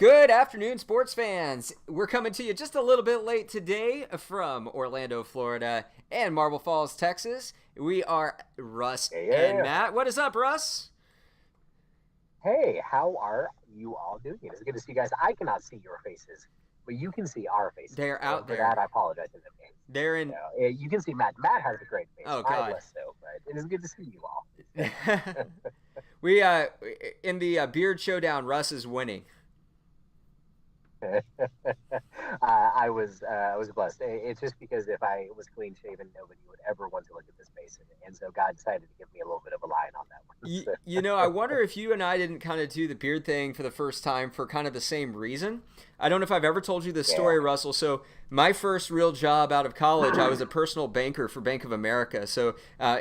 Good afternoon, sports fans. We're coming to you just a little bit late today from Orlando, Florida, and Marble Falls, Texas. We are Russ and Yeah. Matt. What is up, Russ? Hey, how are you all doing? It's good to see you guys. I cannot see your faces, but you can see our faces. They're And out for that, there. I apologize in advance. They're So, in. you can see Matt. Matt has a great face. Oh I God. less so, but it is good to see you all. we in the beard showdown. Russ is winning. I was blessed. It's just because if I was clean shaven, nobody would ever want to look at this face, and so God decided to give me a little bit of a line on that one. I wonder if you and I didn't kind of do the beard thing for the first time for kind of the same reason. I don't know if I've ever told you this Yeah. story, Russell. So, my first real job out of college, I was a personal banker for Bank of America. So,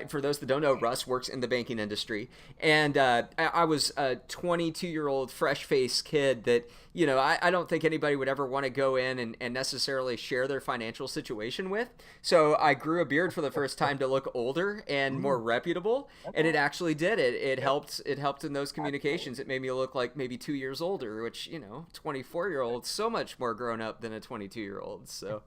for those that don't know, Russ works in the banking industry. And I was a 22-year-old fresh faced kid that, I don't think anybody would ever want to go in and necessarily share their financial situation with. So, I grew a beard for the first time to look older and more Mm, reputable. And okay. it actually did it. It Yeah, helped. It helped in those absolutely. communications. It made me look like maybe 2 years older, which 24-year-olds so much more grown up than a 22-year-old. So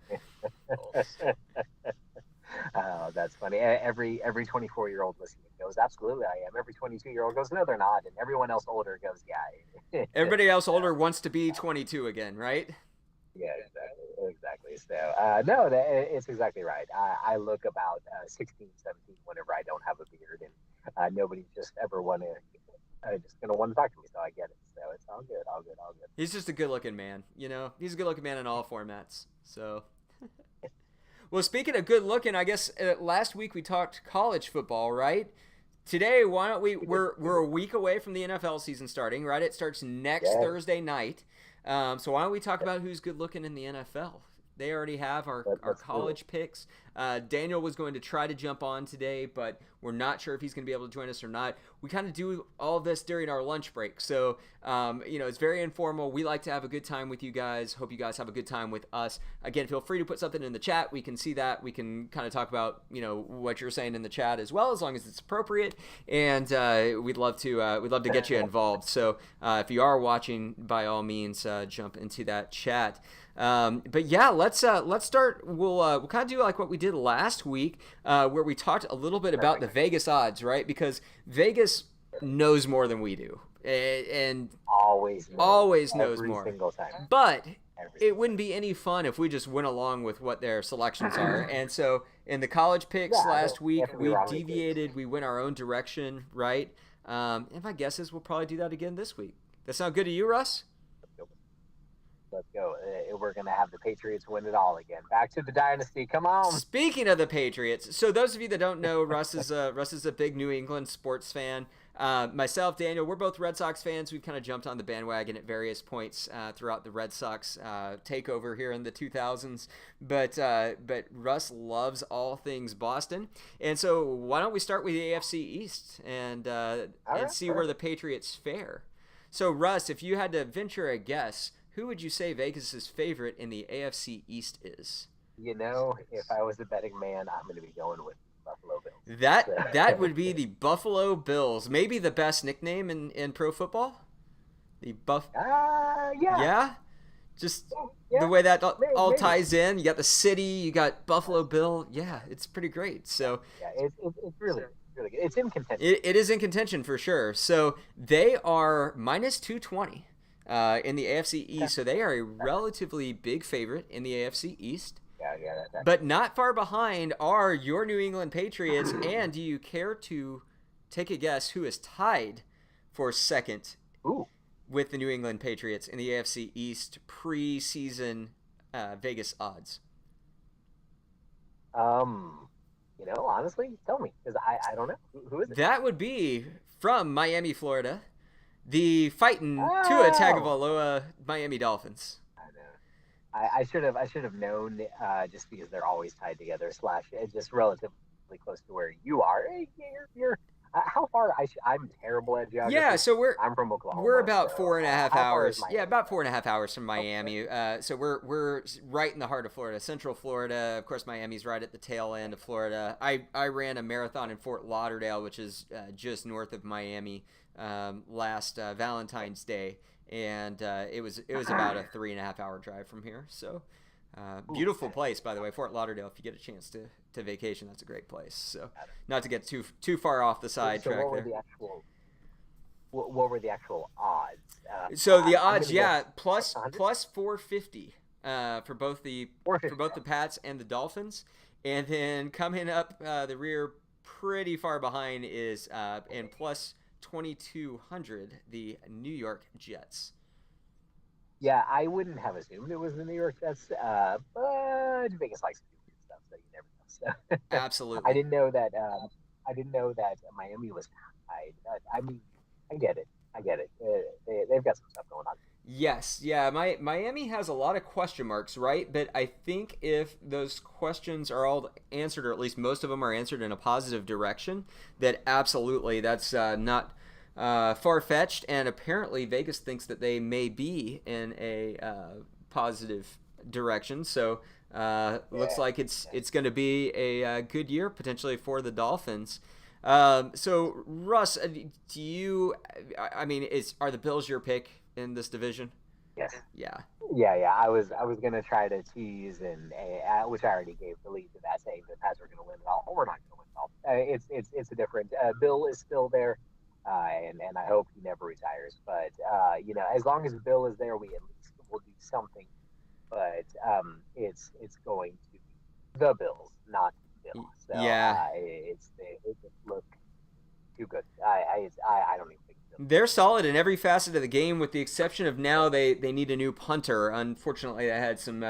That's funny. Every 24-year-old listening goes, absolutely, I am. Every 22-year-old goes, no, they're not, and everyone else older goes, yeah. everybody else So, older wants to be 22 again, right? yeah, exactly. So, no, it's exactly right. I look about 16, 17 whenever I don't have a beard, and nobody's just ever just gonna want to talk to me. So I get it. So it's all good, all good, all good. He's just a good-looking man. He's a good-looking man in all formats. So, well, speaking of good-looking, I guess last week we talked college football, right? Today, why don't we? We did, we We're did. a week away from the NFL season starting, right? It starts next Yeah, Thursday night. So why don't we talk about who's good looking in the NFL? They already have our let's do it. college picks. Daniel was going to try to jump on today, but we're not sure if he's going to be able to join us or not. We kind of do all of this during our lunch break. So, it's very informal. We like to have a good time with you guys. Hope you guys have a good time with us. Again, feel free to put something in the chat. We can see that. We can kind of talk about, what you're saying in the chat as well, as long as it's appropriate. And we'd love to get you involved. So if you are watching, by all means, jump into that chat. But yeah, let's start. We'll kind of do like what we did last week, where we talked a little bit about the Perfect. Vegas odds, right? Because Vegas knows more than we do, and Always knows always knows every more. single time. But Every it single wouldn't be any fun if we just went along with what their selections are. And so in the college picks yeah, last we week, have to be we wrong with this. deviated. We went our own direction, right? And my guess is we'll probably do that again this week. That sound good to you, Russ? Let's go. Let's go. We're gonna have the Patriots win it all again. Back to the dynasty. Come on. Speaking of the Patriots, so those of you that don't know, Russ is a big New England sports fan. Myself, Daniel, we're both Red Sox fans. We've kind of jumped on the bandwagon at various points throughout the Red Sox takeover here in the 2000s. But Russ loves all things Boston, and so why don't we start with the AFC East All and right. see All where right. the Patriots fare. So Russ, if you had to venture a guess, who would you say Vegas's favorite in the AFC East is? If I was a betting man, I'm gonna be going with Buffalo Bills. That So, would be the Buffalo Bills. Maybe the best nickname in pro football. The Buff yeah, Yeah? Just the yeah, way that all maybe. ties in. You got the city, you got Buffalo Bill. Yeah, it's pretty great. So Yeah, it's really good. It's in contention. it is in contention for sure. So they are minus 220 in the AFC Okay. East. So they are a Okay. relatively big favorite in the AFC East. Yeah, yeah. But not far behind are your New England Patriots. And do you care to take a guess who is tied for second Ooh. with the New England Patriots in the AFC East preseason Vegas odds? Um, honestly, tell me because I don't know who is it. That would be from Miami, Florida, the fighting Tua Oh, Tagovailoa Miami Dolphins. I know. I should have known just because they're always tied together. Slash, it's just relatively close to where you are. You're how far? I'm terrible at Yeah, geography. so we're I'm from we're Oklahoma, about so four and a half how far is hours. Yeah, Miami about from? 4.5 hours from Okay, Miami. So we're right in the heart of Florida, Central Florida. Of course, Miami's right at the tail end of Florida. I ran a marathon in Fort Lauderdale, which is just north of Miami, last Valentine's Day, and it was about a 3.5 hour drive from here. So beautiful place, by the way, Fort Lauderdale. If you get a chance to vacation, that's a great place. So not to get too far off the sidetrack what were there. the actual what were the actual odds? So the odds, I'm gonna guess plus 100? plus 450 for both the 450. Pats and the Dolphins, and then coming up the rear, pretty far behind is and plus 2200 the New York Jets. Yeah, I wouldn't have assumed it was the New York Jets, but Vegas likes to do weird stuff, so you never know. So I Absolutely. didn't know that. I didn't know that Miami was tied. I mean, I get it. I get it. They've got some stuff going on. Yes, yeah. Miami has a lot of question marks, right? But I think if those questions are all answered, or at least most of them are answered in a positive direction, that absolutely that's not far fetched. And apparently, Vegas thinks that they may be in a positive direction. So looks Yeah. like it's going to be a good year potentially for the Dolphins. So Russ, do you? I mean, are the Bills your pick in this division? Yes. Yeah. Yeah. I was gonna try to tease which I already gave the lead to that, saying the Pats are gonna win it all. We're not gonna win it all. It's a different. Bill is still there, and I hope he never retires. But as long as Bill is there, we at least will do something. But it's going to be the Bills, not Bill. So Yeah. it just look too good. I don't even think Bill. They're solid in every facet of the game, with the exception of now they need a new punter. Unfortunately, they had some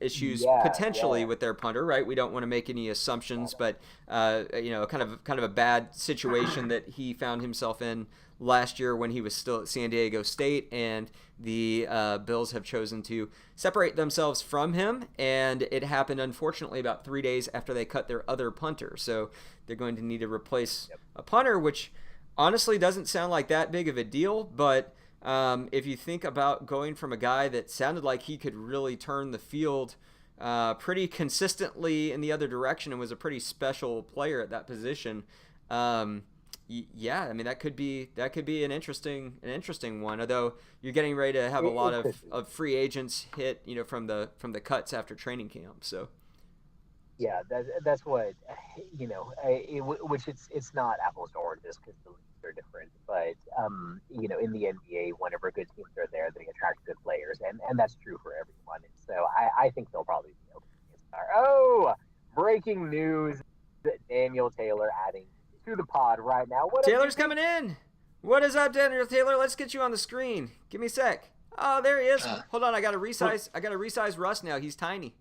issues potentially Yeah. with their punter. Right, we don't want to make any assumptions, but kind of a bad situation that he found himself in last year when he was still at San Diego State, and the Bills have chosen to separate themselves from him, and it happened unfortunately about 3 days after they cut their other punter. So they're going to need to replace Yep. a punter, which honestly doesn't sound like that big of a deal, but if you think about going from a guy that sounded like he could really turn the field pretty consistently in the other direction and was a pretty special player at that position, yeah, I mean that could be an interesting one. Although you're getting ready to have a lot It could be. of free agents hit, from the cuts after training camp. So Yeah, that's what which it's not apples to oranges because the leagues are different. But in the NBA, whenever good teams are there, they attract good players, and that's true for everyone. And so I think they'll probably be able to be a star. Oh, breaking news! Daniel Taylor adding to the pod right now. What up, Taylor's DT? coming in. What is up, Daniel Taylor? Let's get you on the screen. Give me a sec. Oh, there he is. Hold on, I got to resize. I got to resize Russ now. He's tiny.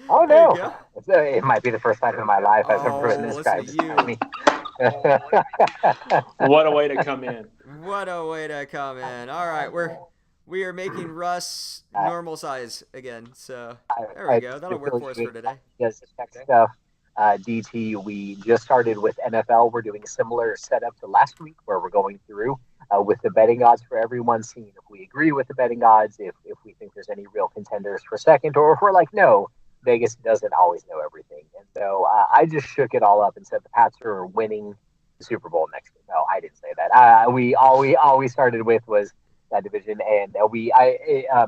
Oh There you no! go. It might be the first time in my life I've ever been Oh, listen to described as you. tiny. What a way to come in. What a way to come in. All right, we are making Russ I, normal size again. So there we I go. That'll work for us for today. Does tech stuff. DT, we just started with NFL. We're doing a similar setup to last week where we're going through with the betting odds for everyone, seeing if we agree with the betting odds, if we think there's any real contenders for second, or if we're like, no, Vegas doesn't always know everything. And so I just shook it all up and said the Pats are winning the Super Bowl next year. No, I didn't say that. We started with was that division, and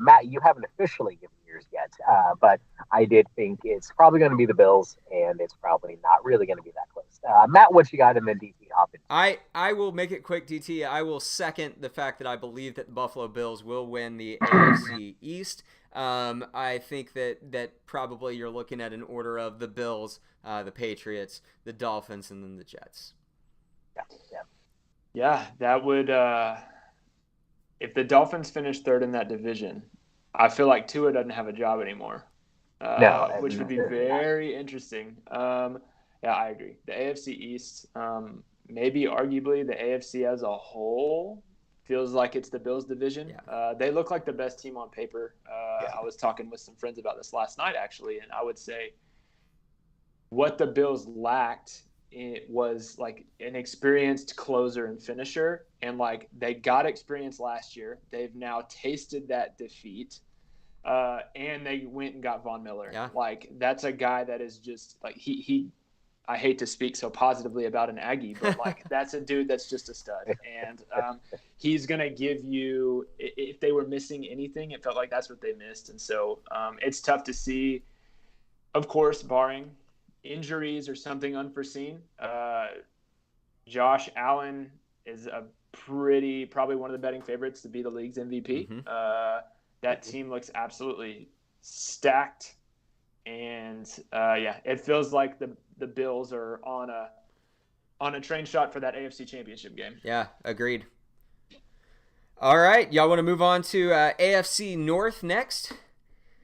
Matt, you haven't officially given yours yet, but I did think it's probably going to be the Bills, and it's probably not really going to be that close. Matt, what you got in the DT Hoppin? I will make it quick, DT. I will second the fact that I believe that the Buffalo Bills will win the AFC East. I think that probably you're looking at an order of the Bills, the Patriots, the Dolphins, and then the Jets. Yeah. Yeah, that would if the Dolphins finish third in that division, I feel like Tua doesn't have a job anymore, No, which would be very interesting. Yeah, I agree. The AFC East, maybe arguably the AFC as a whole, feels like it's the Bills division. Yeah. They look like the best team on paper. I was talking with some friends about this last night, actually, and I would say what the Bills lacked it was like an experienced closer and finisher, and like they got experience last year. They've now tasted that defeat, and they went and got Von Miller. Yeah. Like that's a guy that is just like he I hate to speak so positively about an Aggie, but like that's a dude that's just a stud, and he's gonna give you. If they were missing anything, it felt like that's what they missed, and so it's tough to see. Of course, barring injuries or something unforeseen, Josh Allen is probably one of the betting favorites to be the league's MVP. Mm-hmm. That team looks absolutely stacked. And it feels like the Bills are on a train shot for that AFC Championship game. Yeah, agreed. All right, y'all want to move on to AFC North next?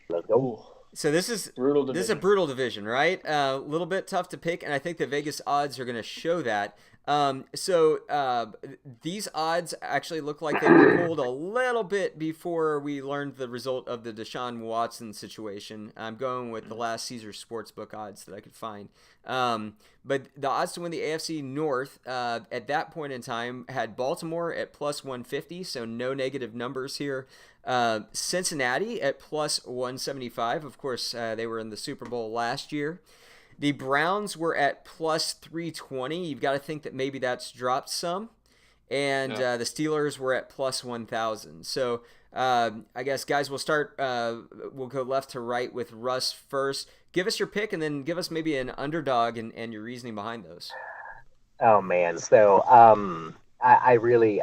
Let's go. So this is a brutal division, right? A little bit tough to pick, and I think the Vegas odds are going to show that. These odds actually look like they were pulled a little bit before we learned the result of the Deshaun Watson situation. I'm going with the last Caesar Sportsbook odds that I could find. But the odds to win the AFC North at that point in time had Baltimore at plus 150, so no negative numbers here. Cincinnati at plus 175. Of course, they were in the Super Bowl last year. The Browns were at plus 320. You've got to think that maybe that's dropped some. And the Steelers were at plus 1,000. So I guess, guys, we'll go left to right with Russ first. Give us your pick and then give us maybe an underdog and your reasoning behind those. Oh, man. So I really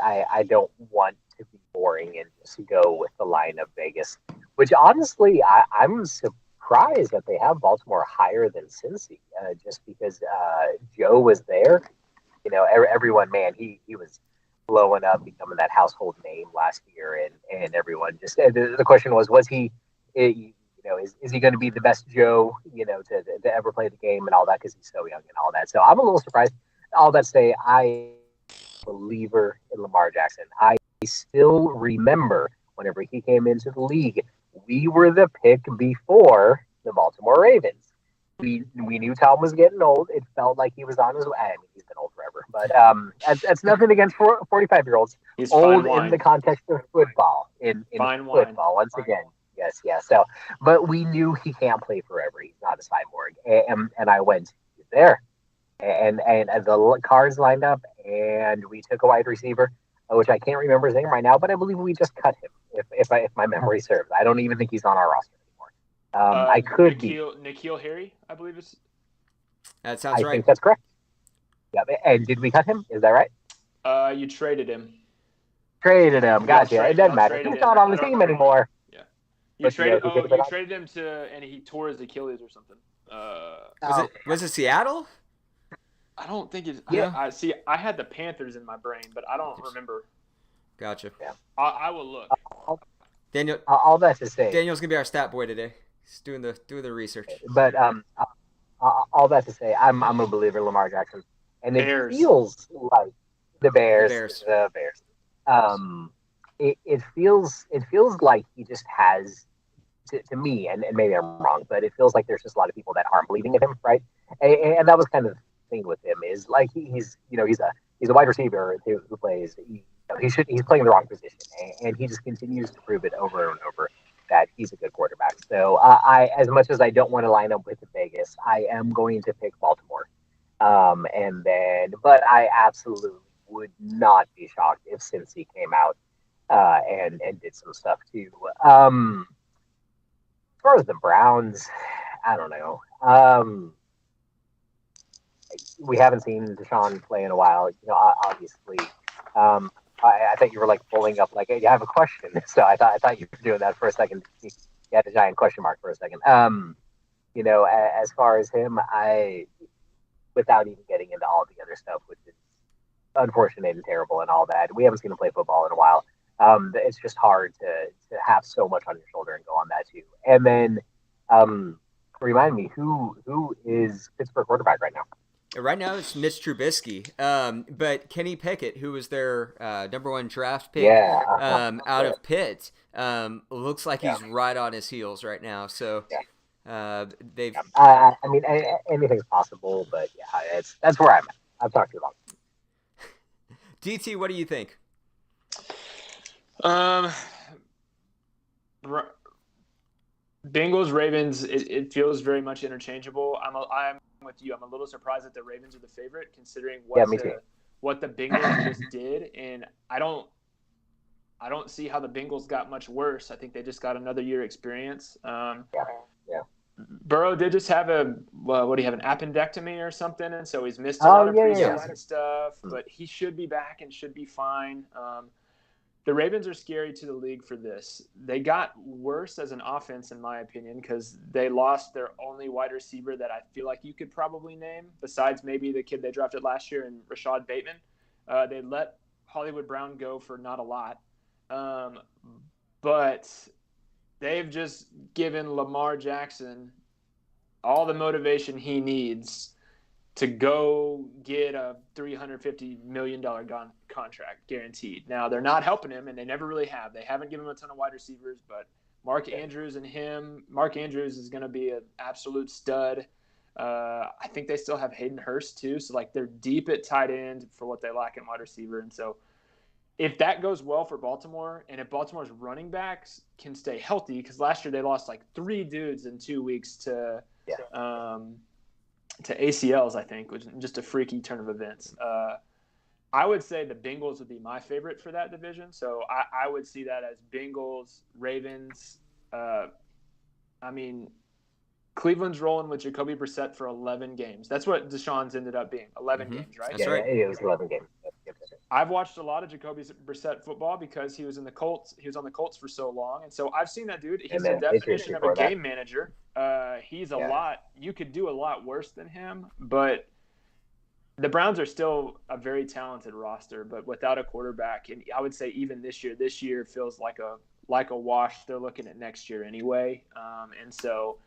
don't want to be boring and just go with the line of Vegas, which honestly I'm surprised that they have Baltimore higher than Cincy, just because Joe was there. You know, everyone, man, he was blowing up, becoming that household name last year, and everyone just the question was he, you know, is he going to be the best Joe, you know, to ever play the game and all that, because he's so young and all that. So I'm a little surprised. All that to say, I am a believer in Lamar Jackson. I still remember whenever he came into the league, we were the pick before the Baltimore Ravens. We knew Tom was getting old. It felt like he was on his way. I mean, he's been old forever, but that's nothing against 45-year-olds. He's old in the context of football. In football, once again. Yes. So, but we knew he can't play forever. He's not a cyborg. And I went there, and the cards lined up, and we took a wide receiver, which I can't remember his name right now, but I believe we just cut him. If my memory serves, I don't even think he's on our roster anymore. I could N'Keal Harry, I believe it's. That sounds right. I think that's correct. Yeah, and did we cut him? Is that right? You traded him. Traded him. Gotcha. It doesn't matter. He's not on the team anymore. Yeah. You traded him and he tore his Achilles or something. Was it Seattle? I don't think it's. Yeah. I had the Panthers in my brain, but I don't remember. Gotcha. Yeah. I will look. Daniel. All that to say. Daniel's gonna be our stat boy today. He's doing the research. But all that to say, I'm a believer in Lamar Jackson, and Bears. It feels like the Bears. It feels like he just has. To me, and maybe I'm wrong, but it feels like there's just a lot of people that aren't believing in him, right? And that was kind of the thing with him, is like he's a wide receiver who plays. He's playing the wrong position, and he just continues to prove it over and over that he's a good quarterback. So I, as much as I don't want to line up with Vegas, I am going to pick Baltimore. But I absolutely would not be shocked if Cincy came out and did some stuff too. As far as the Browns, I don't know. We haven't seen Deshaun play in a while. You know, obviously. I thought you were like pulling up like, hey, you have a question. So I thought you were doing that for a second. You had a giant question mark for a second. You know, as far as him, without even getting into all the other stuff, which is unfortunate and terrible and all that, we haven't seen him play football in a while. It's just hard to have so much on your shoulder and go on that too. And then, remind me, who is Pittsburgh quarterback right now? Right now it's Mitch Trubisky, but Kenny Pickett, who was their number one draft pick out of Pitt, looks like he's right on his heels right now. So they've. I mean, anything's possible, but yeah, that's where I'm at. I've talked too long. DT, what do you think? Bengals, Ravens. It feels very much interchangeable. I'm with you. I'm a little surprised that the Ravens are the favorite, considering what the Bengals just did, and I don't see how the Bengals got much worse. I think they just got another year experience. Burrow did just have an appendectomy or something, and so he's missed a lot of preseason stuff. But he should be back and should be fine. The Ravens are scary to the league for this. They got worse as an offense, in my opinion, because they lost their only wide receiver that I feel like you could probably name, besides maybe the kid they drafted last year and Rashad Bateman. They let Hollywood Brown go for not a lot. But they've just given Lamar Jackson all the motivation he needs to go get a $350 million contract guaranteed. Now, they're not helping him, and they never really have. They haven't given him a ton of wide receivers, but Mark Andrews is going to be an absolute stud. I think they still have Hayden Hurst too. So they're deep at tight end for what they lack in wide receiver. And so if that goes well for Baltimore, and if Baltimore's running backs can stay healthy, because last year they lost 3 dudes in 2 weeks to ACLs, I think, which is just a freaky turn of events. I would say the Bengals would be my favorite for that division. So I would see that as Bengals, Ravens. Cleveland's rolling with Jacoby Brissett for 11 games. That's what Deshaun's ended up being, 11 games, right? That's right. It was 11 games. I've watched a lot of Jacoby Brissett football because he was in the Colts. He was on the Colts for so long, and so I've seen that dude. He's the definition of a game manager. He's a lot. You could do a lot worse than him, but the Browns are still a very talented roster, but without a quarterback. And I would say even this year feels like a wash. They're looking at next year anyway, and so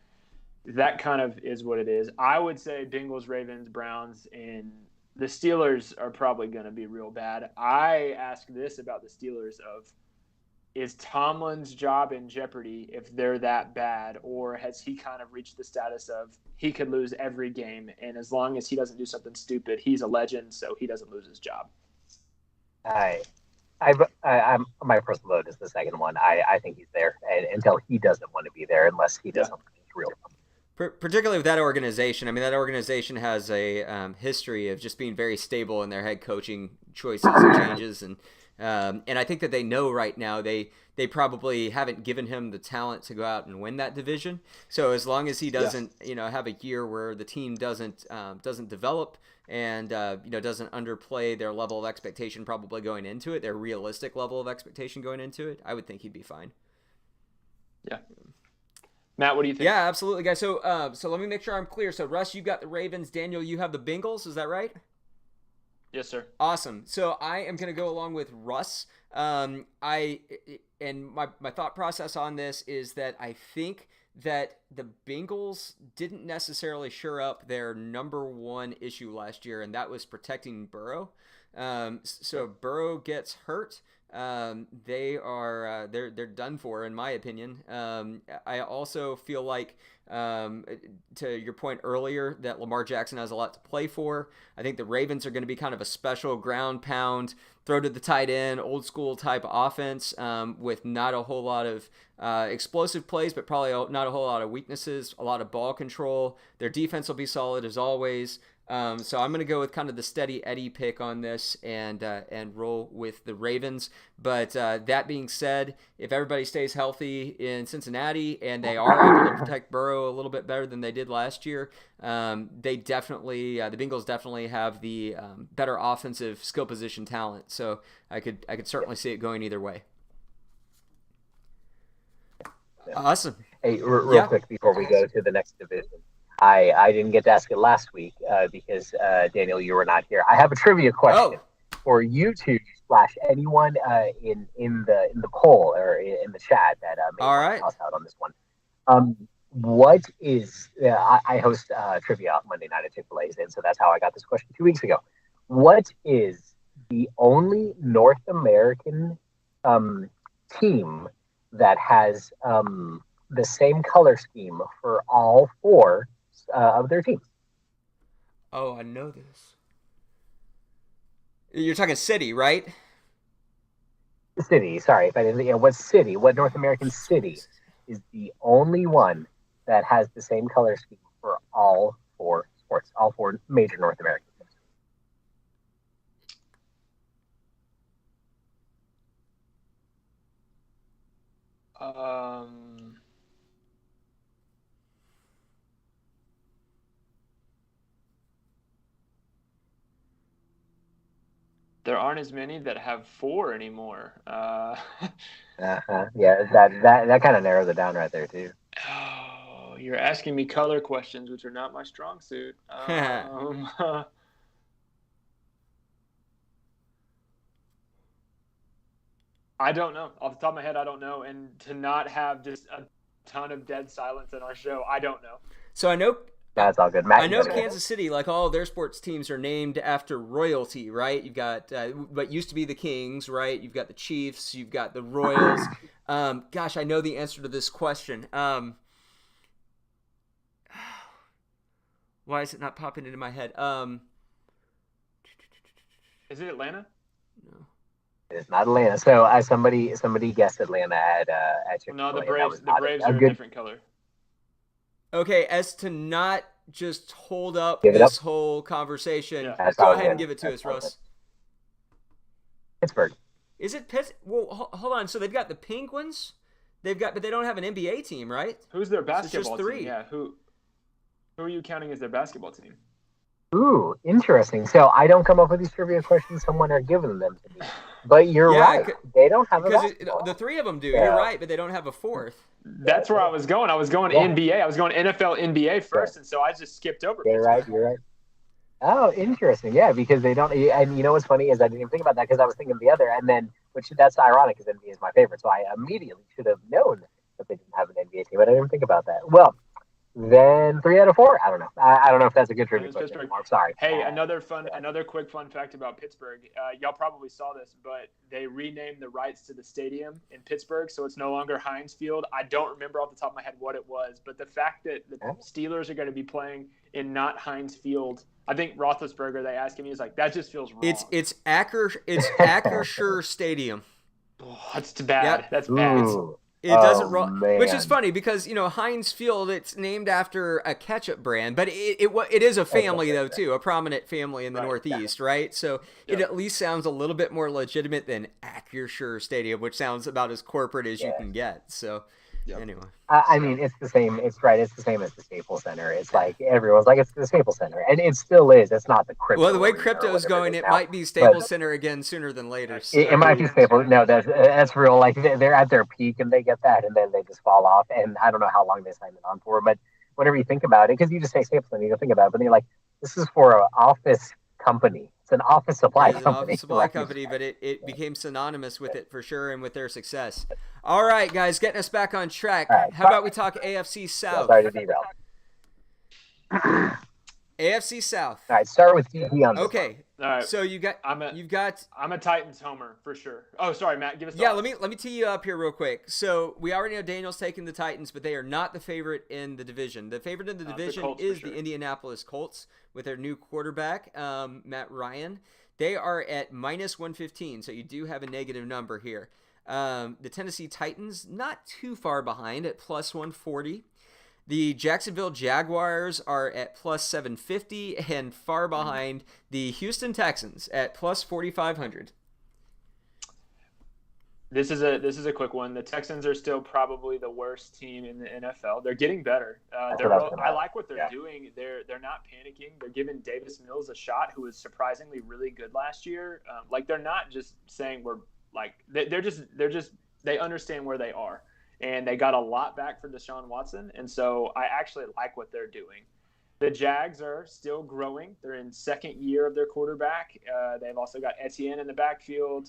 that kind of is what it is. I would say Bengals, Ravens, Browns, and the Steelers are probably going to be real bad. I ask this about the Steelers is Tomlin's job in jeopardy if they're that bad, or has he kind of reached the status of he could lose every game, and as long as he doesn't do something stupid, he's a legend, so he doesn't lose his job? I'm my personal vote is the second one. I think he's there until he doesn't want to be there, unless he does something real. Particularly with that organization. I mean, that organization has a history of just being very stable in their head coaching choices and changes, and I think that they know right now they probably haven't given him the talent to go out and win that division. So as long as he doesn't have a year where the team doesn't develop and doesn't underplay their level of expectation probably going into it, their realistic level of expectation going into it, I would think he'd be fine. Yeah. Matt, what do you think? Yeah, absolutely, guys. So let me make sure I'm clear. So, Russ, you've got the Ravens. Daniel, you have the Bengals. Is that right? Yes, sir. Awesome. So I am going to go along with Russ. My thought process on this is that I think that the Bengals didn't necessarily shore up their number one issue last year, and that was protecting Burrow. So Burrow gets hurt. They're done for, in my opinion. I also feel like, to your point earlier, that Lamar Jackson has a lot to play for. I think the Ravens are going to be kind of a special ground pound, throw to the tight end, old school type offense, with not a whole lot of explosive plays, but probably not a whole lot of weaknesses, a lot of ball control. Their defense will be solid as always. So I'm going to go with kind of the steady Eddie pick on this and roll with the Ravens. But that being said, if everybody stays healthy in Cincinnati and they are able to protect Burrow a little bit better than they did last year, the Bengals definitely have the better offensive skill position talent. So I could certainly see it going either way. Awesome. Hey, real quick before we go to the next division. I didn't get to ask it last week because, Daniel, you were not here. I have a trivia question for you two / anyone in the poll or in the chat that may want to toss out on this one. What is I host trivia Monday night at Chick-fil-A's, and so that's how I got this question 2 weeks ago. What is the only North American team that has the same color scheme for all 4 of their teams? Oh, I know this. You're talking city, right? City. Sorry if I didn't. What North American city is the only one that has the same color scheme for all 4 sports? sports, all four major North American teams. There aren't as many that have 4 anymore. Yeah, that kind of narrows it down right there too. Oh, you're asking me color questions, which are not my strong suit. I don't know. Off the top of my head, I don't know. And to not have just a ton of dead silence in our show, I don't know. So I know That's all good. Matt, I know Kansas City, like all their sports teams, are named after royalty, right? You've got what used to be the Kings, right? You've got the Chiefs, you've got the Royals. Gosh, I know the answer to this question. Why is it not popping into my head? Is it Atlanta? No. It's not Atlanta. So somebody guessed Atlanta at Chick-fil-A. No, the Braves are a different color. Okay, as to not just hold up Give this whole conversation, go ahead and give it to us, Russ. Pittsburgh. Is it Pittsburgh? Well, hold on. So they've got the Penguins. But they don't have an NBA team, right? Who's their basketball so it's just 3. team? Yeah, who are you counting as their basketball team? Ooh, interesting. So I don't come up with these trivia questions. Someone are giving them to me. But you're right. They don't have a basketball. The 3 of them do. Yeah. You're right, but they don't have a 4th. That's where I was going. I was going NBA. I was going NFL, NBA first, and so I just skipped over. You're right. Oh, interesting. Yeah, because they don't. And you know what's funny is I didn't even think about that because I was thinking of the other, and then that's ironic because NBA is my favorite. So I immediately should have known that they didn't have an NBA team, but I didn't think about that. Well, then 3 out of 4. I don't know. I don't know if that's a good trivia question anymore. I'm sorry. Hey, another quick fun fact about Pittsburgh. Y'all probably saw this, but they renamed the rights to the stadium in Pittsburgh, so it's no longer Heinz Field. I don't remember off the top of my head what it was, but the fact that the Steelers are going to be playing in not Heinz Field, I think Roethlisberger, they asked him, he was like, that just feels wrong. It's Acrisure Stadium. Oh, that's too bad. Yep. That's bad. It doesn't roll, which is funny because Heinz Field, it's named after a ketchup brand, but it is a family though too, a prominent family in the Northeast, right? So it at least sounds a little bit more legitimate than Acrisure Stadium, which sounds about as corporate as you can get. So anyway, I mean, it's the same. It's right. It's the same as the Staples Center. It's like everyone's like it's the Staples Center, and it still is. It's not the crypto. Well, the way crypto's going, it might be Staples Center again sooner than later. So. It might be Staples. No, that's real. Like they're at their peak and they get that, and then they just fall off. And I don't know how long they signed it on for, but whenever you think about it, because you just say Staples Center, you don't think about it, but then you're like, this is for an office company. It's an office supply company. An office supply company, but it became synonymous with it for sure and with their success. All right, guys, getting us back on track. Right, how about we talk AFC South? Sorry to derail. AFC South. All right, start with DP on this. Okay. All right. So I'm a Titans homer for sure. Oh, sorry, Matt. Give us. Yeah, let me tee you up here real quick. So we already know Daniel's taking the Titans, but they are not the favorite in the division. The favorite in the division is the Indianapolis Colts with their new quarterback, Matt Ryan. They are at minus 115, so you do have a negative number here. The Tennessee Titans not too far behind at plus 140. The Jacksonville Jaguars are at plus 750 and far behind the Houston Texans at plus 4,500. This is a quick one. The Texans are still probably the worst team in the NFL. They're getting better. I like what they're doing. They're not panicking. They're giving Davis Mills a shot, who was surprisingly really good last year. They're not just saying they understand where they are. And they got a lot back for Deshaun Watson, and so I actually like what they're doing. The Jags are still growing. They're in second year of their quarterback. They've also got Etienne in the backfield.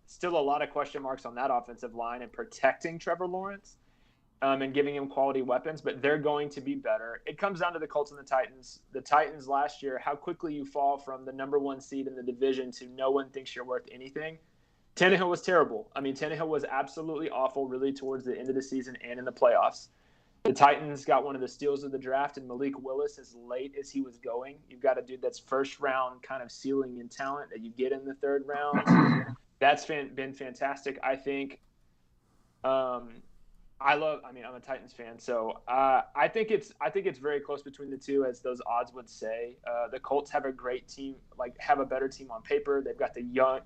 Still a lot of question marks on that offensive line and protecting Trevor Lawrence and giving him quality weapons, but they're going to be better. It comes down to the Colts and the Titans. The Titans last year, how quickly you fall from the number 1 seed in the division to no one thinks you're worth anything. Tannehill was terrible. I mean, Tannehill was absolutely awful really towards the end of the season and in the playoffs. The Titans got one of the steals of the draft, and Malik Willis, as late as he was going, you've got a dude that's first-round kind of ceiling in talent that you get in the third round. That's been fantastic. I think I'm a Titans fan, so I think it's very close between the two, as those odds would say. The Colts have a great team, have a better team on paper. They've got the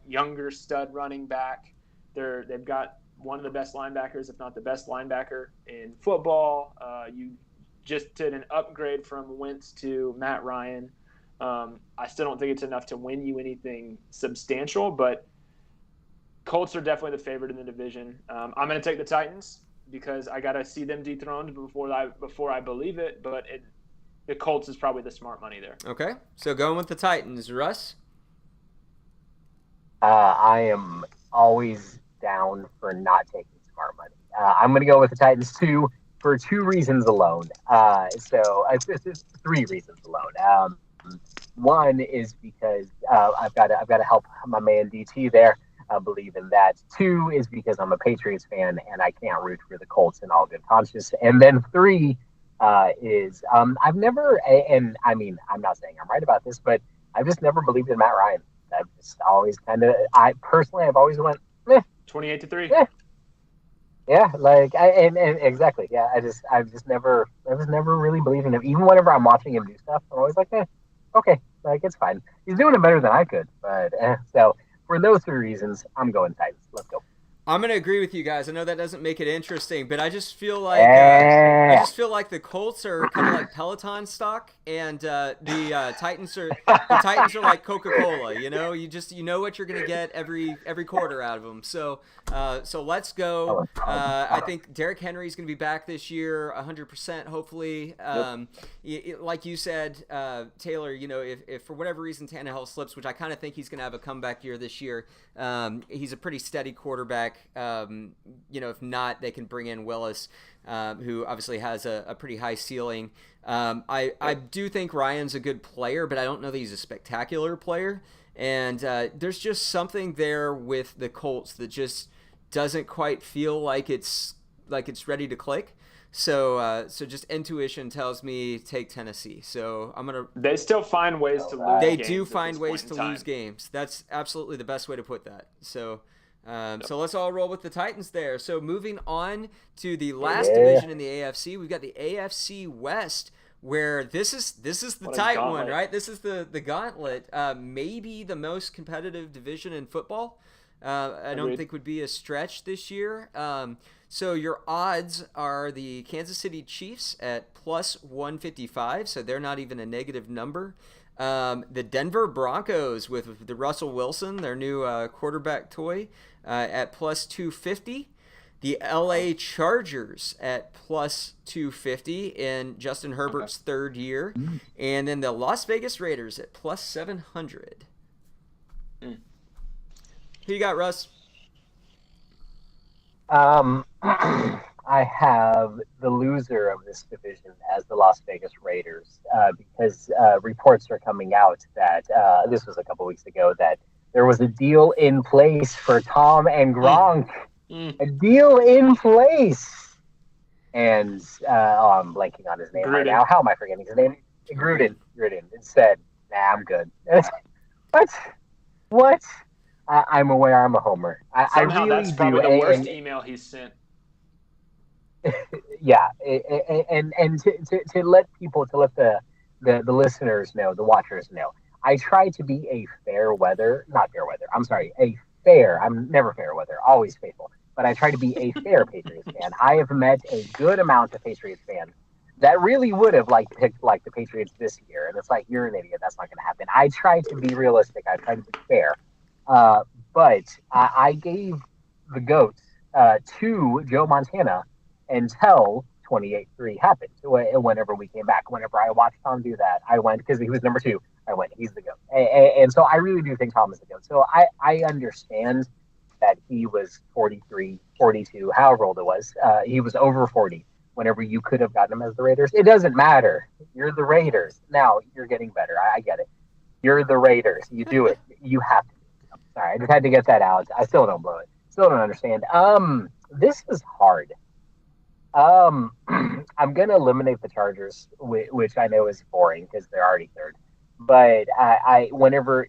younger stud running back. They've got one of the best linebackers, if not the best linebacker in football. You just did an upgrade from Wentz to Matt Ryan. I still don't think it's enough to win you anything substantial, but Colts are definitely the favorite in the division. I'm going to take the Titans because I got to see them dethroned before I believe it. But the Colts is probably the smart money there. Okay, so going with the Titans, Russ. I am always down for not taking smart money. I'm going to go with the Titans too for two reasons alone. It's three reasons alone. One is because I've got to help my man DT there. Believe in that. Two is because I'm a Patriots fan and I can't root for the Colts in all good conscience. And then three is I've never, and I mean, I'm not saying I'm right about this, but I've just never believed in Matt Ryan. I've just always I've always went, 28-3. Yeah, exactly. Yeah, I've just never really believed in him. Even whenever I'm watching him do stuff, I'm always like, okay, it's fine. He's doing it better than I could, but so. For those three reasons, I'm going Titans. Let's go. I'm gonna agree with you guys. I know that doesn't make it interesting, but I just feel like the Colts are kind of like Peloton stock, and the Titans are like Coca-Cola. You know, you know what you're gonna get every quarter out of them. So let's go. I think Derrick Henry's gonna be back this year, 100%. Hopefully, like you said, Taylor. You know, if for whatever reason Tannehill slips, which I kind of think he's gonna have a comeback year this year, he's a pretty steady quarterback. If not, they can bring in Willis, who obviously has a pretty high ceiling. I do think Ryan's a good player, but I don't know that he's a spectacular player. And there's just something there with the Colts that just doesn't quite feel like it's ready to click. So just intuition tells me take Tennessee. So I'm gonna. They still find ways to lose. They do find ways to lose games. That's absolutely the best way to put that. So let's all roll with the Titans there. So moving on to the last division in the AFC, we've got the AFC West, where this is the tight one, right? This is the gauntlet. Maybe the most competitive division in football. I don't think would be a stretch this year. So your odds are the Kansas City Chiefs at plus 155, so they're not even a negative number. The Denver Broncos with the Russell Wilson, their new quarterback toy, at plus 250. The LA Chargers at plus 250 in Justin Herbert's third year. And then the Las Vegas Raiders at plus 700. Who you got, Russ? I have the loser of this division as the Las Vegas Raiders because reports are coming out that this was a couple weeks ago that there was a deal in place for Tom and Gronk. A deal in place. And I'm blanking on his name right now. How am I forgetting his name? Gruden. It said, nah, I'm good. What? I'm aware I'm a homer. Somehow I really that's probably the worst and, email he's sent. Yeah, and to let the listeners know, the watchers know, I try to be a I'm never fair weather, always faithful, but I try to be a fair Patriots fan. I have met a good amount of Patriots fans that really would have picked the Patriots this year, and it's like, you're an idiot, that's not going to happen. I try to be realistic, I try to be fair, but I gave the GOAT to Joe Montana until 28-3 happened. Whenever we came back, whenever I watched Tom do that, I went, because he was number 2, I went, he's the GOAT. And so I really do think Tom is the GOAT. So I understand that he was 43, 42, however old it was. He was over 40 whenever you could have gotten him as the Raiders. It doesn't matter. You're the Raiders. Now you're getting better. I get it. You're the Raiders. You do it. You have to. Sorry, I just had to get that out. I still don't blow it. Still don't understand. This is hard. I'm gonna eliminate the Chargers, which I know is boring because they're already third. But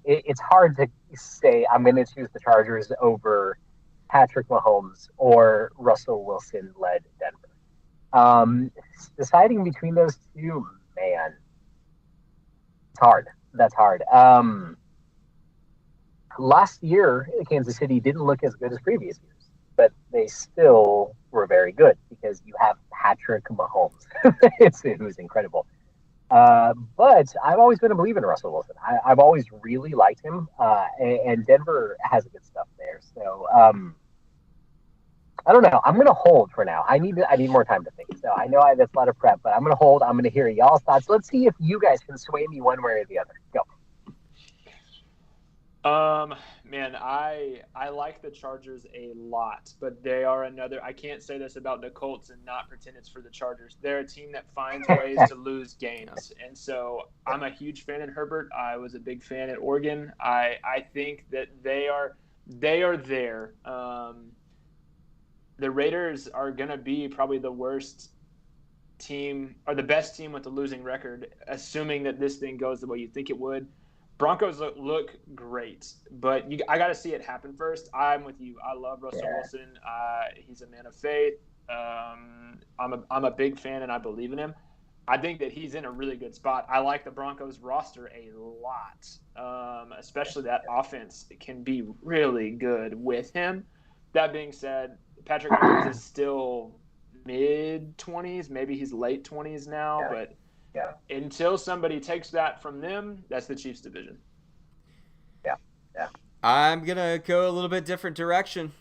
it's hard to say I'm gonna choose the Chargers over Patrick Mahomes or Russell Wilson led Denver. Um, Deciding between those two, man, it's hard. That's hard. Last year, Kansas City didn't look as good as previous years, but they still were very good because you have Patrick Mahomes, who's incredible. But I've always been a believer in Russell Wilson. I've always really liked him, and Denver has good stuff there. So I don't know. I'm gonna hold for now. I need more time to think. So I know that's a lot of prep, but I'm gonna hold. I'm gonna hear y'all's thoughts. Let's see if you guys can sway me one way or the other. Go. Man, I like the Chargers a lot, but they are another. I can't say this about the Colts and not pretend it's for the Chargers. They're a team that finds ways to lose games, and so I'm a huge fan of Herbert. I was a big fan at Oregon. I think that they are there. The Raiders are going to be probably the worst team or the best team with a losing record, assuming that this thing goes the way you think it would. Broncos look great, but I got to see it happen first. I'm with you. I love Russell Wilson. He's a man of faith. I'm a big fan, and I believe in him. I think that he's in a really good spot. I like the Broncos roster a lot, especially that offense can be really good with him. That being said, Patrick Mahomes is still mid-20s. Maybe he's late 20s now, but until somebody takes that from them, that's the Chiefs division. Yeah. I'm going to go a little bit different direction.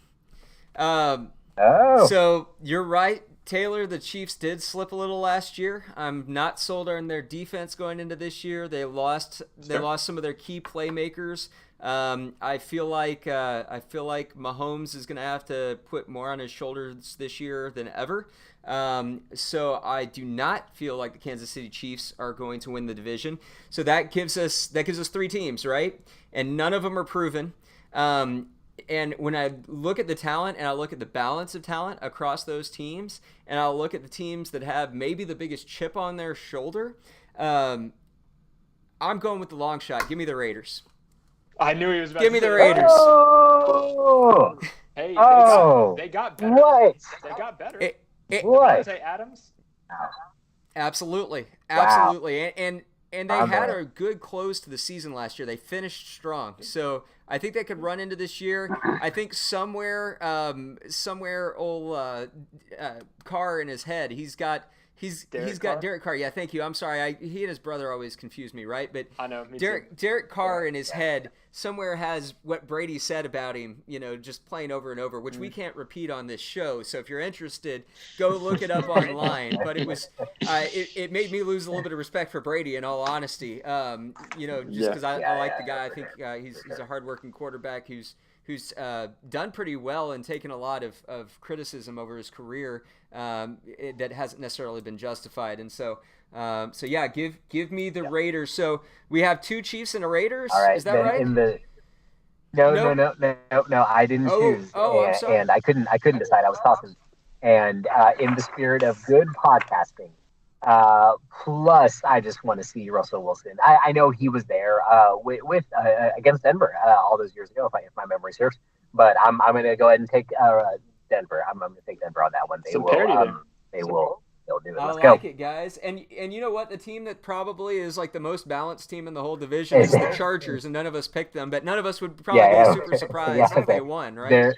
So you're right, Taylor. The Chiefs did slip a little last year. I'm not sold on their defense going into this year. They lost some of their key playmakers. I feel like Mahomes is going to have to put more on his shoulders this year than ever. So I do not feel like the Kansas City Chiefs are going to win the division. So that gives us 3 teams, right? And none of them are proven. And when I look at the talent and I look at the balance of talent across those teams, and I'll look at the teams that have maybe the biggest chip on their shoulder, I'm going with the long shot. Give me the Raiders. I knew he was about Give to me say the Raiders. Oh. Hey, they got better. What? They got better. What? Say Adams? Absolutely. Wow. And they had a good close to the season last year. They finished strong. So I think they could run into this year. I think somewhere old Carr in his head, he's got Derek Carr. Yeah, thank you. I'm sorry. He and his brother always confuse me, right? But I know. Derek Carr in his head somewhere has what Brady said about him, just playing over and over, which we can't repeat on this show. So if you're interested, go look it up online. But it was it made me lose a little bit of respect for Brady, in all honesty. Just because I like the guy. I think he's a hardworking quarterback who's done pretty well and taken a lot of criticism over his career that hasn't necessarily been justified. And so give me the Raiders. So we have 2 Chiefs and a Raiders. All right, is that right? No. I didn't choose. I'm sorry. And I couldn't decide. I was tossing. And in the spirit of good podcasting, plus I just want to see Russell Wilson. I know he was there with against Denver all those years ago, if my memory serves. But I'm going to go ahead and take Denver. I'm going to take Denver on that one. They'll do it. Let's go. I like it, guys. And you know what? The team that probably is like the most balanced team in the whole division is the Chargers, and none of us picked them, but none of us would probably be super surprised if they won, right?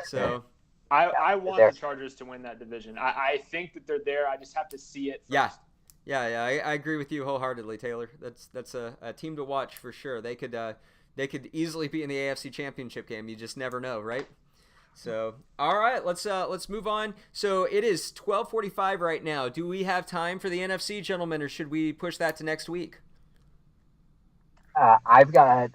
So I want the Chargers to win that division. I think that they're there. I just have to see it first. Yeah. I agree with you wholeheartedly, Taylor. That's a team to watch for sure. They could easily be in the AFC Championship game. You just never know, right? So, all right, let's move on. So it is 12:45 right now. Do we have time for the NFC, gentlemen, or should we push that to next week? I've got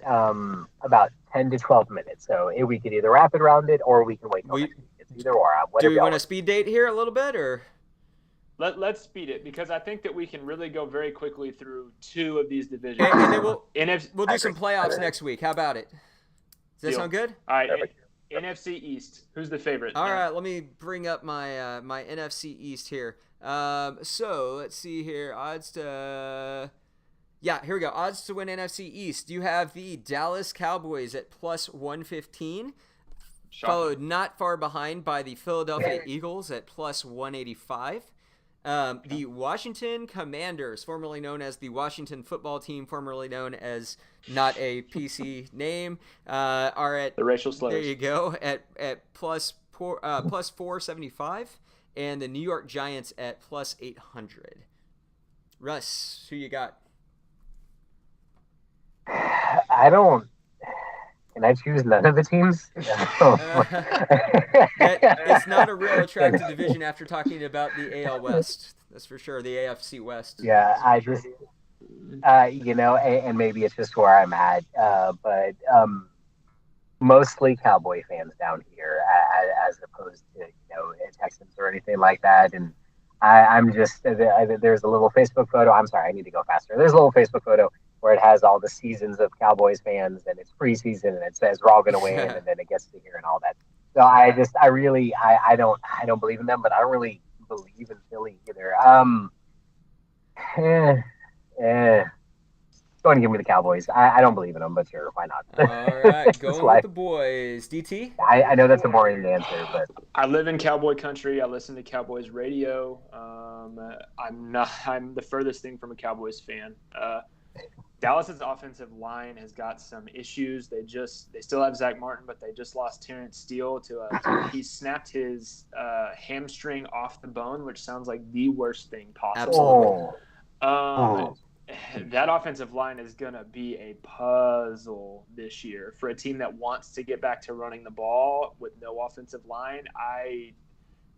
about 10 to 12 minutes, so we could either wrap it around it or we can wait till next week. It's either or. Do we want to speed date here a little bit, or? Let's speed it, because I think that we can really go very quickly through 2 of these divisions. And then we'll do some playoffs next week. How about it? Does that sound good? All right. Perfect. NFC East. Who's the favorite? All right, let me bring up my my NFC East here. So let's see here. Here we go. Odds to win NFC East. You have the Dallas Cowboys at plus 115, followed not far behind by the Philadelphia Eagles at plus 185. The Washington Commanders, formerly known as the Washington Football Team, formerly known as not a PC name, are at the racial slurs. There you go, at plus 475, and the New York Giants at plus 800. Russ, who you got? I don't. Can I choose none of the teams? It's not a real attractive division after talking about the AL West. That's for sure. The AFC West. Yeah, I just, and maybe it's just where I'm at, but mostly Cowboy fans down here, as opposed to Texans or anything like that. And I'm just there's a little Facebook photo. I'm sorry, I need to go faster. There's a little Facebook photo where it has all the seasons of Cowboys fans, and it's preseason, and it says we're all going to win, and then it gets to here and all that. So I don't believe in them, but I don't really believe in Philly either. Go ahead and give me the Cowboys. I don't believe in them, but sure, why not? All right, going with the boys. DT? I know that's a boring answer, but I live in Cowboy country. I listen to Cowboys radio. I'm the furthest thing from a Cowboys fan. Dallas's offensive line has got some issues. They still have Zach Martin, but they just lost Terrence Steele he snapped his hamstring off the bone, which sounds like the worst thing possible. That offensive line is going to be a puzzle this year for a team that wants to get back to running the ball with no offensive line.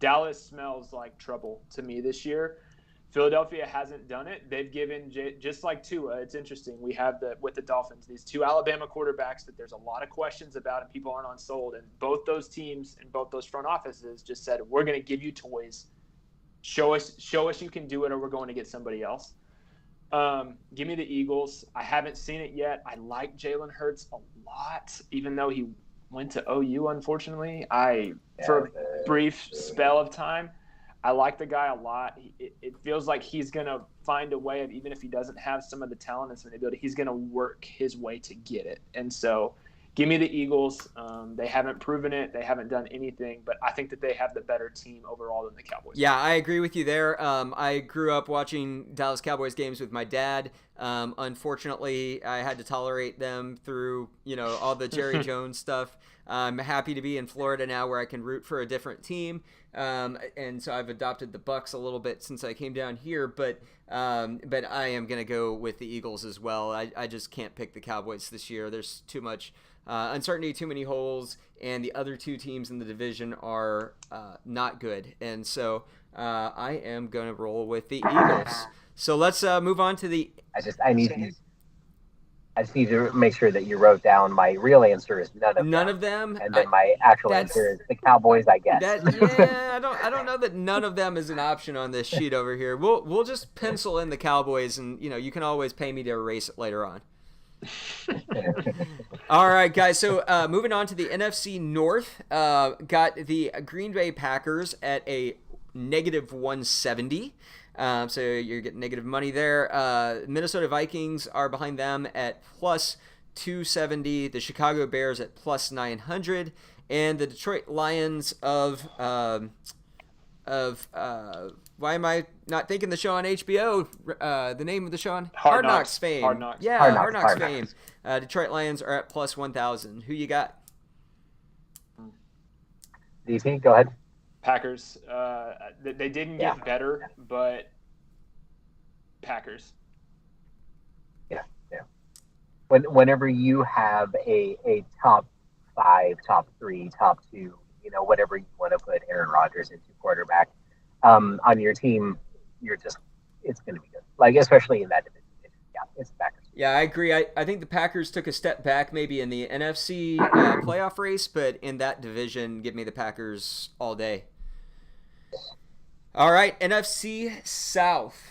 Dallas smells like trouble to me this year. Philadelphia hasn't done it. They've given, just like Tua, it's interesting. We have with the Dolphins, these two Alabama quarterbacks that there's a lot of questions about and people aren't unsold. And both those teams and both those front offices just said, we're going to give you toys. Show us you can do it, or we're going to get somebody else. Give me the Eagles. I haven't seen it yet. I like Jalen Hurts a lot, even though he went to OU, unfortunately. For a brief spell of time, I like the guy a lot. It feels like he's going to find a way of, even if he doesn't have some of the talent and some of the ability, he's going to work his way to get it. And so give me the Eagles. They haven't proven it. They haven't done anything, but I think that they have the better team overall than the Cowboys. Yeah, I agree with you there. I grew up watching Dallas Cowboys games with my dad. Unfortunately, I had to tolerate them through, all the Jerry Jones stuff. I'm happy to be in Florida now where I can root for a different team. And so I've adopted the Bucks a little bit since I came down here, but I am going to go with the Eagles as well. I just can't pick the Cowboys this year. There's too much uncertainty, too many holes, and the other two teams in the division are not good. And so I am going to roll with the Eagles. So let's move on to the. I just need to make sure that you wrote down my real answer is none of them. And then my actual answer is the Cowboys, I guess. I don't know that none of them is an option on this sheet over here. We'll just pencil in the Cowboys, and you can always pay me to erase it later on. All right, guys. So moving on to the NFC North, got the Green Bay Packers at a negative 170. So you're getting negative money there. Minnesota Vikings are behind them at plus 270. The Chicago Bears at plus 900, and the Detroit Lions of why am I not thinking the show on HBO? The name of the show on Hard Knocks fame. Hard Knocks. Yeah, Hard Knocks fame. Detroit Lions are at plus 1,000. Who you got? DT, go ahead. Packers. They didn't get better, but Packers. Yeah. Whenever you have a top 5, top 3, top 2, whatever you want to put Aaron Rodgers into quarterback on your team, it's going to be good. Like, especially in that division. Yeah, it's the Packers. Yeah, I agree. I think the Packers took a step back maybe in the NFC playoff race, but in that division, give me the Packers all day. All right, NFC South.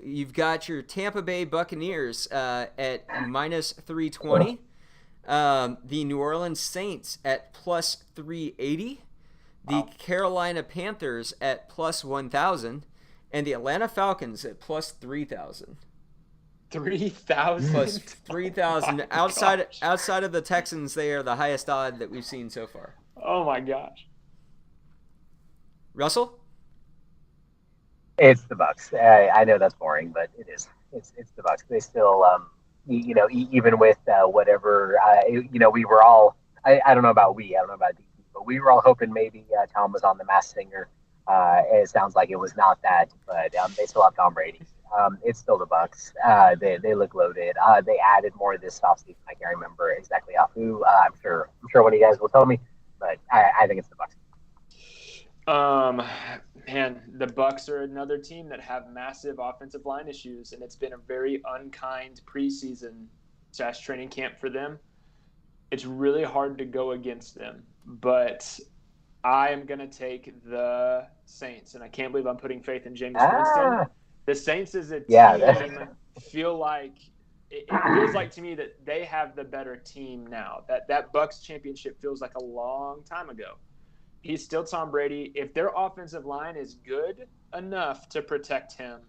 You've got your Tampa Bay Buccaneers at minus 320. The New Orleans Saints at plus 380. The Carolina Panthers at plus 1,000. And the Atlanta Falcons at plus 3,000. 3,000? Plus 3,000. Outside of the Texans, they are the highest odd that we've seen so far. Oh, my gosh. Russell? It's the Bucks. I know that's boring, but it is. It's the Bucks. They still, even with whatever, we were all. I don't know about we. I don't know about DP, but we were all hoping maybe Tom was on the Masked Singer. It sounds like it was not that, but they still have Tom Brady. It's still the Bucks. They look loaded. They added more this offseason. I can't remember exactly who. I'm sure one of you guys will tell me, but I think it's the Bucks. Man, the Bucks are another team that have massive offensive line issues, and it's been a very unkind preseason / training camp for them. It's really hard to go against them, but I am going to take the Saints, and I can't believe I'm putting faith in Jameis Winston. The Saints as a team feel like it feels like to me that they have the better team now. That Bucks championship feels like a long time ago. He's still Tom Brady. If their offensive line is good enough to protect him,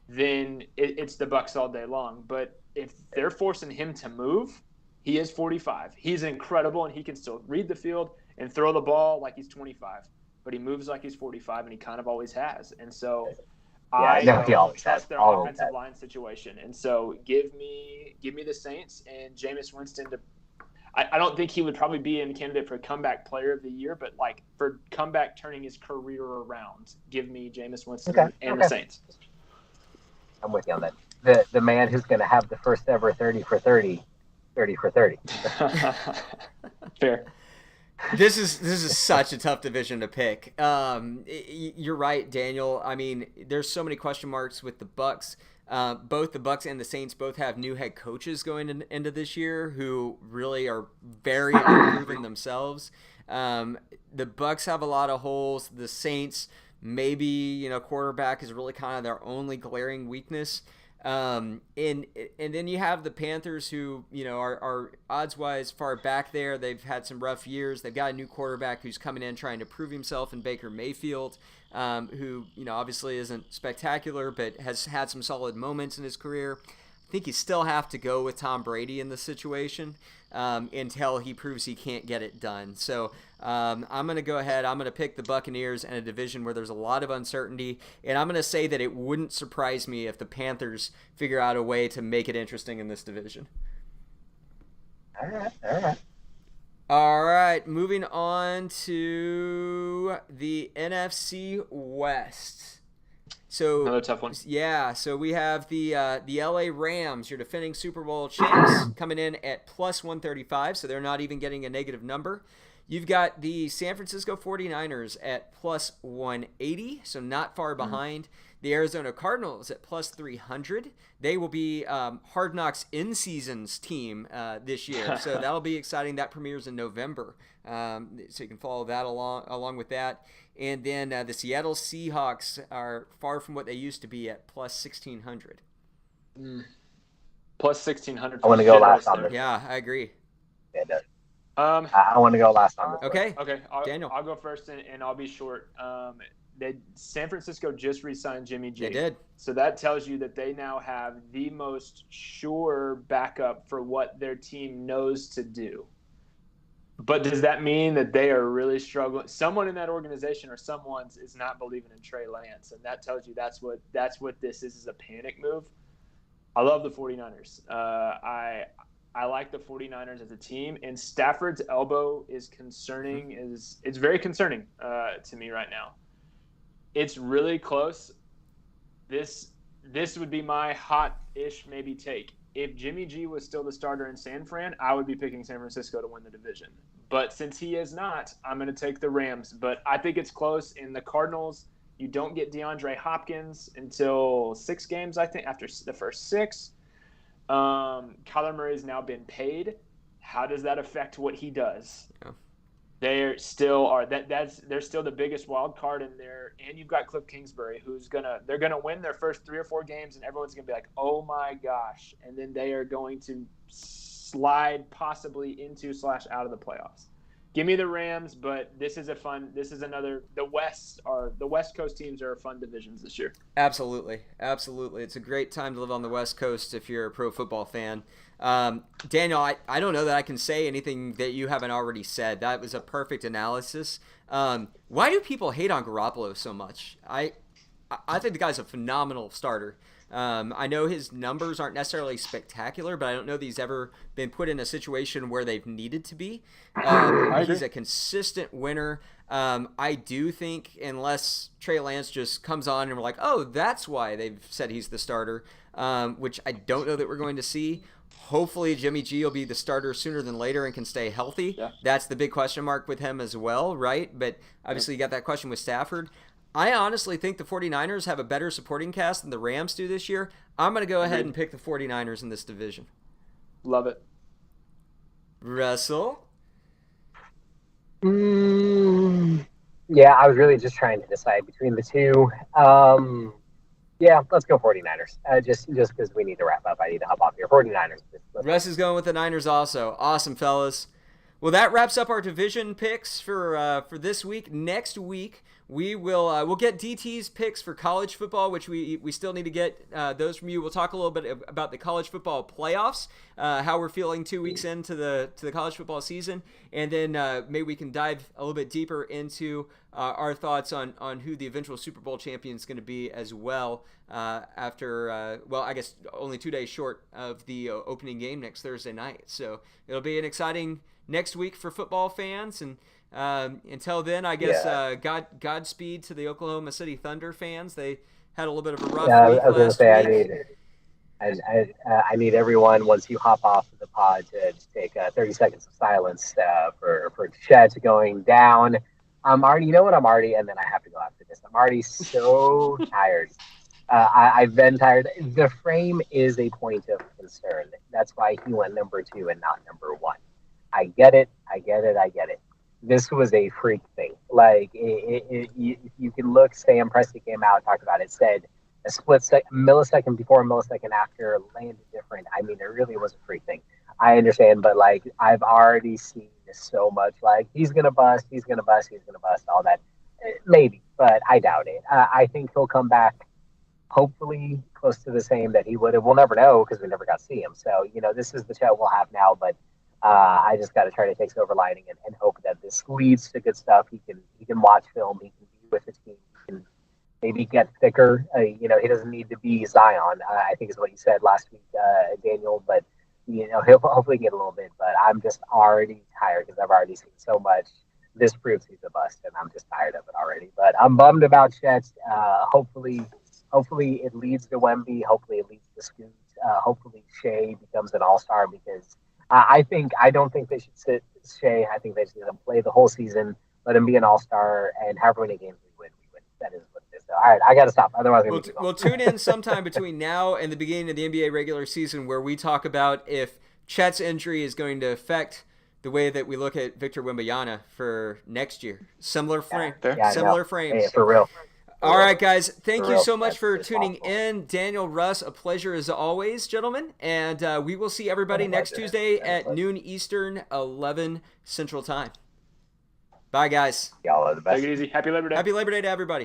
then it's the Bucks all day long. But if they're forcing him to move, he is 45. He's incredible, and he can still read the field and throw the ball like he's 25. But he moves like he's 45, and he kind of always has. And so I don't trust their offensive line situation. And so give me the Saints and Jameis Winston to – I don't think he would probably be a candidate for comeback player of the year, but like for comeback turning his career around, give me Jameis Winston and the Saints. I'm with you on that. The man who's going to have the first ever 30 for 30. Fair. This is such a tough division to pick. You're right, Daniel. I mean, there's so many question marks with the Bucks. Both the Bucks and the Saints both have new head coaches going into this year who really are very improving themselves. The Bucks have a lot of holes. The Saints, maybe, quarterback is really kind of their only glaring weakness. And then you have the Panthers who, are odds-wise far back there. They've had some rough years. They've got a new quarterback who's coming in trying to prove himself in Baker Mayfield. Who, obviously isn't spectacular, but has had some solid moments in his career. I think you still have to go with Tom Brady in this situation until he proves he can't get it done. So I'm going to go ahead. I'm going to pick the Buccaneers in a division where there's a lot of uncertainty, and I'm going to say that it wouldn't surprise me if the Panthers figure out a way to make it interesting in this division. All right. All right, moving on to the NFC West. So another tough one. Yeah, so we have the LA Rams, your defending Super Bowl champs, coming in at plus 135, so they're not even getting a negative number. You've got the San Francisco 49ers at plus 180, so not far behind. The Arizona Cardinals at plus 300. They will be Hard Knocks in-seasons team this year, so that'll be exciting. That premieres in November, so you can follow that along with that. And then the Seattle Seahawks are far from what they used to be at plus 1,600. Plus 1,600. I want to go last on this. Yeah, I agree. I want to go last on this. Okay. Daniel. I'll go first, and I'll be short. San Francisco just re-signed Jimmy G. They did. So that tells you that they now have the most sure backup for what their team knows to do. But does that mean that they are really struggling? Someone in that organization or someone's is not believing in Trey Lance, and that tells you that's what this is a panic move. I love the 49ers. I like the 49ers as a team, and Stafford's elbow is concerning. It's very concerning to me right now. It's really close. This would be my hot-ish maybe take. If Jimmy G was still the starter in San Fran, I would be picking San Francisco to win the division. But since he is not, I'm going to take the Rams. But I think it's close. In the Cardinals, you don't get DeAndre Hopkins until 6 games, I think, after the first 6. Kyler Murray's now been paid. How does that affect what he does? Yeah. They're still they're still the biggest wild card in there, and you've got Cliff Kingsbury, they're gonna win their first 3 or 4 games, and everyone's gonna be like, oh my gosh, and then they are going to slide possibly into / out of the playoffs. Give me the Rams, but the West Coast teams are fun divisions this year. Absolutely. It's a great time to live on the West Coast if you're a pro football fan. Daniel, I don't know that I can say anything that you haven't already said. That was a perfect analysis. Why do people hate on Garoppolo so much? I think the guy's a phenomenal starter. I know his numbers aren't necessarily spectacular, but I don't know that he's ever been put in a situation where they've needed to be. He's a consistent winner. I do think unless Trey Lance just comes on and we're like, oh, that's why they've said he's the starter, which I don't know that we're going to see. Hopefully Jimmy G will be the starter sooner than later and can stay healthy. Yeah. That's the big question mark with him as well, right? But obviously you got that question with Stafford. I honestly think the 49ers have a better supporting cast than the Rams do this year. I'm going to go ahead and pick the 49ers in this division. Love it. Russell? Yeah, I was really just trying to decide between the two. Yeah, let's go 49ers. Just because we need to wrap up. I need to hop off here. 49ers. Russ is going with the Niners also. Awesome, fellas. Well, that wraps up our division picks for this week. Next week, we'll get DT's picks for college football, which we still need to get those from you. We'll talk a little bit about the college football playoffs, how we're feeling 2 weeks into the college football season, and then maybe we can dive a little bit deeper into our thoughts on who the eventual Super Bowl champion is going to be as well. After I guess only 2 days short of the opening game next Thursday night, so it'll be an exciting next week for football fans, and until then, I guess Godspeed to the Oklahoma City Thunder fans. They had a little bit of a rough week last week. I need everyone, once you hop off of the pod, to just take 30 seconds of silence for Chet going down. I'm already, and then I have to go after this. I'm already so tired. I've been tired. The frame is a point of concern. That's why he went number 2 and not number 1. I get it. This was a freak thing. Like, if you can look, Sam Presti came out and talked about it, said a millisecond before, a millisecond after, landed different. I mean, it really was a freak thing. I understand, but like, I've already seen so much, like, he's going to bust, all that. Maybe, but I doubt it. I think he'll come back hopefully close to the same that he would have. We'll never know because we never got to see him. So, this is the show we'll have now, but I just got to try to take silver lining and hope that this leads to good stuff. He can watch film. He can be with his team. He can maybe get thicker. He doesn't need to be Zion, I think is what you said last week, Daniel. But, he'll hopefully get a little bit. But I'm just already tired because I've already seen so much. This proves he's a bust, and I'm just tired of it already. But I'm bummed about Chet. Hopefully it leads to Wemby. Hopefully it leads to Scoot. Hopefully Shea becomes an all-star because I don't think they should sit Shea. I think they should let him play the whole season, let him be an all-star, and however many games we win. That is what it is. So, all right, I got to stop. Otherwise, we'll tune in sometime between now and the beginning of the NBA regular season where we talk about if Chet's injury is going to affect the way that we look at Victor Wembanyama for next year. Similar frame. Similar frames. Hey, for real. All right, guys. Thank you so much for tuning in. Daniel, Russ, a pleasure as always, gentlemen. And we will see everybody next Tuesday at noon Eastern, 11 Central Time. Bye, guys. Y'all are the best. Take it easy. Happy Labor Day. Happy Labor Day to everybody.